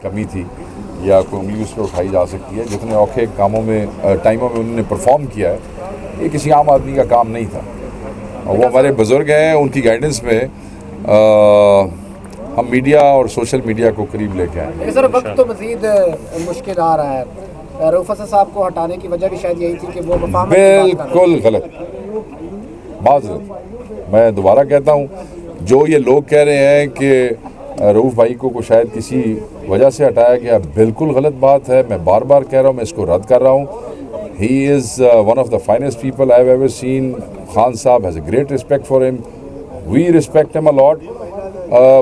کمی تھی یا کوئی انگلی اس پہ اٹھائی جا سکتی ہے. جتنے اوکھے کاموں میں ٹائموں میں انہوں نے پرفارم کیا ہے یہ کسی عام آدمی کا کام نہیں تھا, اور وہ ہمارے بزرگ ہیں, ان کی گائیڈنس میں ہم میڈیا اور سوشل میڈیا کو قریب لے کے آئے. سر وقت تو مزید مشکل آ رہا ہے, رؤوف حسن صاحب کو ہٹانے کی وجہ بھی شاید یہی تھی کہ وہ بالکل غلط بات. میں دوبارہ کہتا ہوں, جو یہ لوگ کہہ رہے ہیں کہ رؤوف بھائی کو شاید کسی وجہ سے ہٹایا گیا, بالکل غلط بات ہے. میں بار بار کہہ رہا ہوں, میں اس کو رد کر رہا ہوں. He is one of the finest people I have ever seen. Khan صاحب has a great respect for him, we respect ہم اے لاٹ.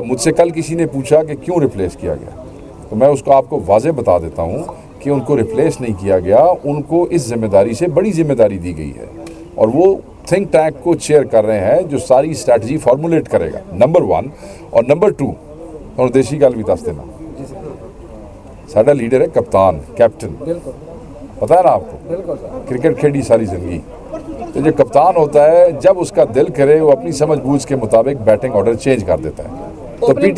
مجھ سے کل کسی نے پوچھا کہ کیوں ریپلیس کیا گیا, تو میں اس کو آپ کو واضح بتا دیتا ہوں کہ ان کو ریپلیس نہیں کیا گیا, ان کو اس ذمہ داری سے بڑی ذمہ داری دی گئی ہے, اور وہ تھنک ٹینک کو چیئر کر رہے ہیں جو ساری اسٹریٹجی فارمولیٹ کرے گا, نمبر 1. اور نمبر 2, اور دیسی گل بھی دس دینا, ساڈا لیڈر ہے کپتان, کیپٹن, پتہ ہے نا آپ کو, کرکٹ کھیلی ساری زندگی. تو جو کپتان ہوتا ہے جب اس کا دل کرے وہ اپنی سمجھ بوجھ کے مطابق بیٹنگ آرڈر چینج کر دیتا ہے. تو پی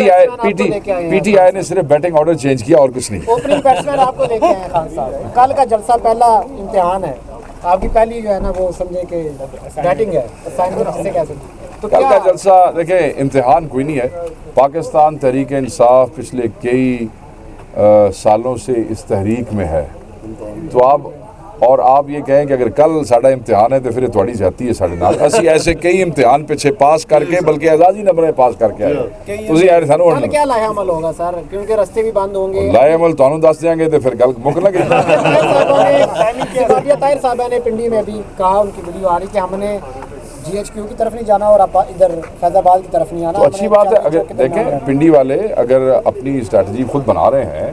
ٹی آئی نے صرف بیٹنگ آرڈر چینج کیا اور کچھ نہیں. اوپننگ بیٹسمین آپ کو لے کے آئے خان صاحب, کل کا جلسہ پہلا امتحان ہے آپ کی, پہلی جو ہے نا وہ سمجھے کہ بیٹنگ ہے, کل کا جلسہ دیکھیں امتحان کوئی نہیں ہے. پاکستان تحریک انصاف پچھلے کئی سالوں سے اس تحریک میں ہے, تو آپ یہ کہیں کہ اگر کل ساڈا امتحان ہے تو پھر تھوڑی زیادتی ہے ساڈے نال. اسی ایسے کئی امتحان پیچھے پاس کر کے بلکہ اعزازی نمبر پاس کر کے آئے. تسی یار سانو کل کیا لاہے عمل ہوگا سر, کیونکہ رستے بھی بند ہوں گے. لاہے عمل تانوں دس دیں گے تو پھر گل مک لگے. طاہر صاحب نے پنڈی میں بھی کہا, ان کی ویڈیو آ رہی کہ ہم نے جی ایچ کیو کی طرف نہیں جانا اور ادھر فیض آباد کی طرف نہیں آنا. تو اچھی بات ہے. اگر دیکھیں پنڈی والے اگر اپنی اسٹریٹجی خود بنا رہے ہیں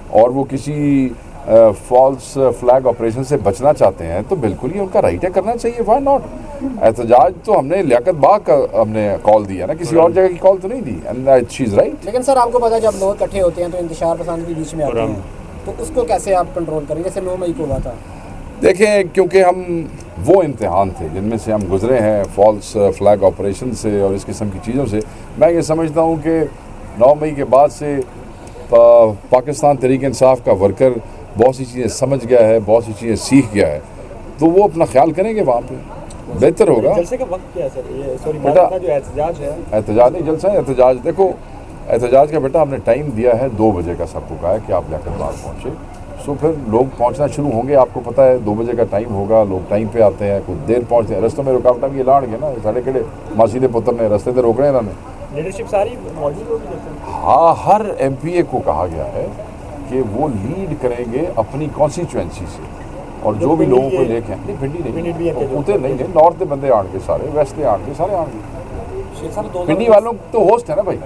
اور وہ کسی فالس فلیگ آپریشن سے بچنا چاہتے ہیں تو بالکل ہی ان کا رائٹ ہے, کرنا چاہیے, وائی ناٹ. احتجاج تو ہم نے لیاقت باغ کا ہم نے کال دیا نا, کسی اور جگہ کی کال تو نہیں دی, اینڈ شی از رائٹ. لیکن سر آپ کو پتا ہے جب لوگ اکٹھے ہوتے ہیں تو انتشار پسند بھی بیچ میں آتے ہیں, تو اس کو کیسے آپ کنٹرول کریں, جیسے 9 مئی کو ہوا تھا. دیکھیں کیونکہ ہم وہ امتحان تھے جن میں سے ہم گزرے ہیں فالس فلیگ آپریشن سے اور اس قسم کی چیزوں سے. میں یہ سمجھتا ہوں کہ 9 مئی کے بعد سے پاکستان تحریک انصاف کا ورکر بہت سی چیزیں سمجھ گیا ہے, بہت سی چیزیں سیکھ گیا ہے, تو وہ اپنا خیال کریں گے, وہاں پہ بہتر ہوگا. جلسے کا وقت کیا ہے سر, بیٹا جو احتجاج ہے, احتجاج نہیں جلسہ ہے, احتجاج دیکھو احتجاج کا بیٹا ہم نے ٹائم دیا ہے 2 بجے کا, سب کو کہا ہے کہ آپ لیاقت باغ پہنچے. سو پھر لوگ پہنچنا شروع ہوں گے, آپ کو پتہ ہے 2 بجے کا ٹائم ہوگا, لوگ ٹائم پہ آتے ہیں, کچھ دیر پہنچتے ہیں. رستوں میں رکاوٹیں بھی لان گے نا, ساڑھے کڑے ماسی دے پتر نے رستے سے روکنے انہوں نے. لیڈرشپ ساری موجود ہوگی. ہاں, ہر ایم پی اے کو کہا گیا ہے کہ وہ لیڈ کریں گے اپنی کانسٹیچوئنسی سے, اور جو بھی لوگوں کو لے کے آئیں گے, پنڈی نہیں ہوتے نہیں ہیں, نارتھ کے بندے آن کے سارے, ویسٹ کے آن کے سارے آن گے. پنڈی والوں تو ہوسٹ ہے نا بھائی.